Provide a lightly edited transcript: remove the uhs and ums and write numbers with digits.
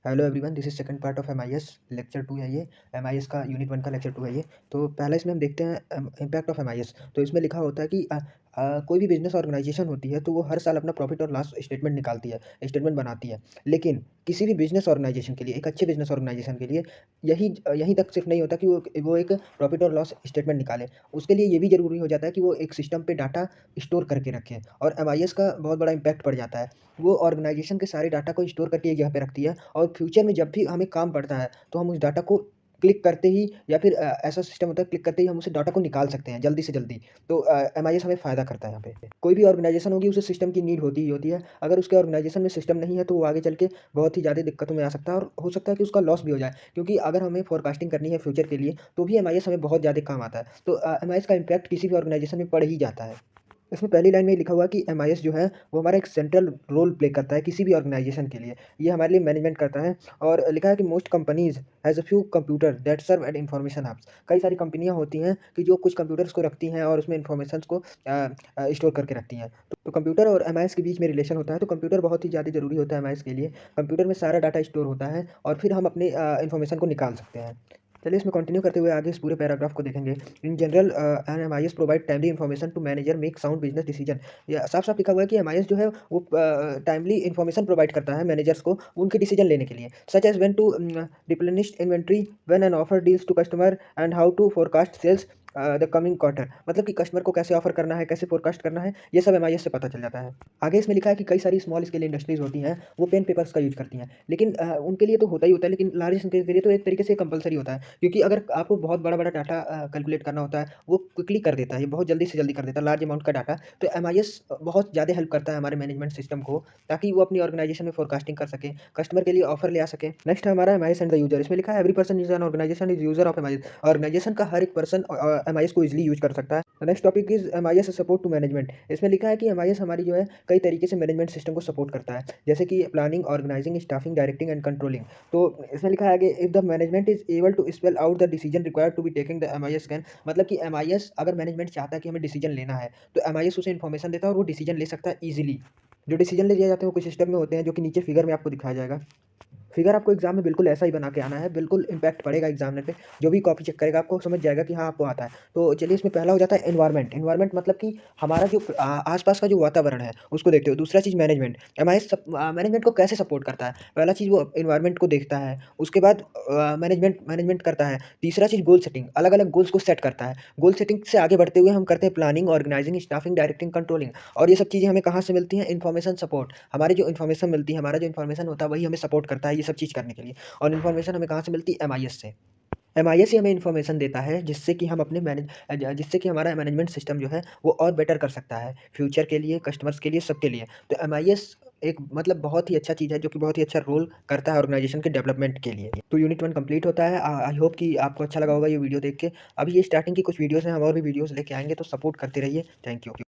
Hello everyone, this is second part of MIS lecture 2 है ये। MIS का unit 1 का लेक्चर 2 है ये। तो पहले इसमें हम देखते हैं इम्पैक्ट ऑफ एमआईएस। तो इसमें लिखा होता है कि कोई भी बिजनेस ऑर्गेनाइजेशन होती है तो वो हर साल अपना प्रॉफिट और लॉस स्टेटमेंट निकालती है, स्टेटमेंट बनाती है। लेकिन किसी भी बिजनेस ऑर्गेनाइजेशन के लिए, एक अच्छे बिजनेस ऑर्गेनाइजेशन के लिए यहीं तक सिर्फ नहीं होता कि वो एक प्रॉफिट और लॉस स्टेटमेंट निकाले। उसके लिए ये भी ज़रूरी हो जाता है कि वो एक सिस्टम पे डाटा स्टोर करके रखे, और एमआईएस का बहुत बड़ा इम्पैक्ट पड़ जाता है। वो ऑर्गेनाइजेशन के सारे डाटा को स्टोर करके एक जगह पे रखती है, और फ्यूचर में जब भी हमें काम पड़ता है तो हम उस डाटा को क्लिक करते ही, या फिर ऐसा सिस्टम होता है क्लिक करते ही हम उस डाटा को निकाल सकते हैं जल्दी से जल्दी। तो एमआईएस हमें फ़ायदा करता है यहाँ पे। कोई भी ऑर्गेनाइजेशन होगी उसे सिस्टम की नीड होती ही होती है। अगर उसके ऑर्गेनाइजेशन में सिस्टम नहीं है तो वो आगे चल के बहुत ही ज़्यादा दिक्कतों में आ सकता है, और हो सकता है कि उसका लॉस भी हो जाए, क्योंकि अगर हमें फोरकास्टिंग करनी है फ्यूचर के लिए तो भी एमआईएस हमें बहुत ज़्यादा काम आता है। तो एमआईएस का इम्पैक्ट किसी भी ऑर्गेनाइजेशन में पड़ ही जाता है। इसमें पहली लाइन में लिखा हुआ है कि एमआईएस जो है वो हमारा एक सेंट्रल रोल प्ले करता है किसी भी ऑर्गेनाइजेशन के लिए। ये हमारे लिए मैनेजमेंट करता है, और लिखा है कि most companies has a few computer that serve at information hubs. कई सारी कंपनियां होती हैं कि जो कुछ कंप्यूटर्स को रखती हैं और उसमें इन्फॉर्मेशन को स्टोर करके रखती हैं। तो कंप्यूटर और एमआईएस के बीच में रिलेशन होता है। तो कंप्यूटर बहुत ही ज़्यादा ज़रूरी होता है एमआईएस के लिए। कंप्यूटर में सारा डाटा स्टोर होता है और फिर हम अपने इन्फॉर्मेशन को निकाल सकते हैं। चलिए इसमें कंटिन्यू करते हुए आगे इस पूरे पैराग्राफ को देखेंगे। In general an MIS provide timely information to manager make sound business decision. या साफ साफ लिखा हुआ है कि एमआईएस जो है वो टाइमली इन्फॉर्मेशन प्रोवाइड करता है मैनेजर्स को उनके डिसीजन लेने के लिए, such as when to replenish inventory, when an offer deals to customer, and how to forecast sales the coming quarter. मतलब कि कस्टमर को कैसे ऑफर करना है, कैसे फोरकास्ट करना है, ये सब एमआईएस से पता चल जाता है। आगे इसमें लिखा है कि कई सारी स्मॉल स्केल इंडस्ट्रीज होती हैं वो पेन पेपर्स का यूज करती हैं, लेकिन उनके लिए तो होता ही होता है, लेकिन लार्ज स्केल के लिए तो एक तरीके से कंपलसरी होता है, क्योंकि अगर आपको बहुत बड़ा-बड़ा डाटा कैलकुलेट करना होता है, वो क्विकली कर देता है, ये बहुत जल्दी से जल्दी कर देता है, लार्ज अमाउंट का डाटा। तो एमआईएस बहुत ज़्यादा हेल्प करता है हमारे मैनेजमेंट सिस्टम को, ताकि वो अपनी ऑर्गेनाइजेशन में फोरकास्टिंग कर सके, कस्टमर के लिए ऑफर ले आ सके। नेक्स्ट है हमारा एमआईएस एंड द यूजर। इसमें लिखा है every person is an organization is user of MIS. Organization का हर एक पर्सन एमआईएस को इजीली यूज कर सकता है। Next topic is MIS support to management. इसमें लिखा है कि एमआईएस हमारी जो है कई तरीके से मैनेजमेंट सिस्टम को सपोर्ट करता है, जैसे कि planning, organizing, staffing, directing and controlling. तो इसमें लिखा है आगे, if the management is able to spell out the decision required to be taking the MIS can. मतलब कि एमआईएस अगर मैनेजमेंट चाहता है कि हमें डिसीजन लेना है तो एमआईएस उसे इन्फॉर्मेशन देता है और वो डिसीजन ले सकता है ईजिली। जो डिसीजन ले लिए जाते हैं वो कुछ सिस्टम में होते हैं, जो कि नीचे फिगर में आपको दिखाया जाएगा। फिगर आपको एग्जाम में बिल्कुल ऐसा ही बना के आना है, बिल्कुल इम्पैक्ट पड़ेगा एग्जामिनर पे। जो भी कॉपी चेक करेगा आपको समझ जाएगा कि हाँ आपको आता है। तो चलिए इसमें पहला हो जाता है एनवायरनमेंट। एनवायरनमेंट मतलब कि हमारा जो आसपास का जो वातावरण है उसको देखते हो। दूसरा चीज़ मैनेजमेंट। एमआईएस मैनेजमेंट को कैसे सपोर्ट करता है? पहला चीज़ वो एनवायरनमेंट को देखता है, उसके बाद मैनेजमेंट मैनेजमेंट करता है। तीसरा चीज़ गोल सेटिंग, अलग अलग गोल्स को सेट करता है। गोल सेटिंग से आगे बढ़ते हुए हम करते हैं planning, organizing, staffing, directing, controlling. और ये सब चीज़ें हमें कहाँ से मिलती हैं? Information support. हमारी जो इन्फॉर्मेशन मिलती है, हमारा जो इन्फॉर्मेशन होता है वही हमें सपोर्ट करता है ये सब चीज़ करने के लिए। और इन्फॉर्मेशन हमें कहाँ से मिलती है? एमआईएस से। एमआईएस ही हमें इन्फॉर्मेशन देता है जिससे कि हम अपने जिससे कि हमारा मैनेजमेंट सिस्टम जो है वो और बेटर कर सकता है फ्यूचर के लिए, कस्टमर्स के लिए, सबके लिए। तो एमआईएस एक मतलब बहुत ही अच्छा चीज़ है जो कि बहुत ही अच्छा रोल करता है ऑर्गेनाइजेशन के डेवलपमेंट के लिए। तो यूनिट 1 कंप्लीट होता है। आई होप कि आपको अच्छा लगा होगा ये वीडियो देख के। अभी ये स्टार्टिंग की कुछ वीडियोज़ हैं, हम और भी वीडियोज़ लेके आएँगे, तो सपोर्ट करते रहिए। Thank you.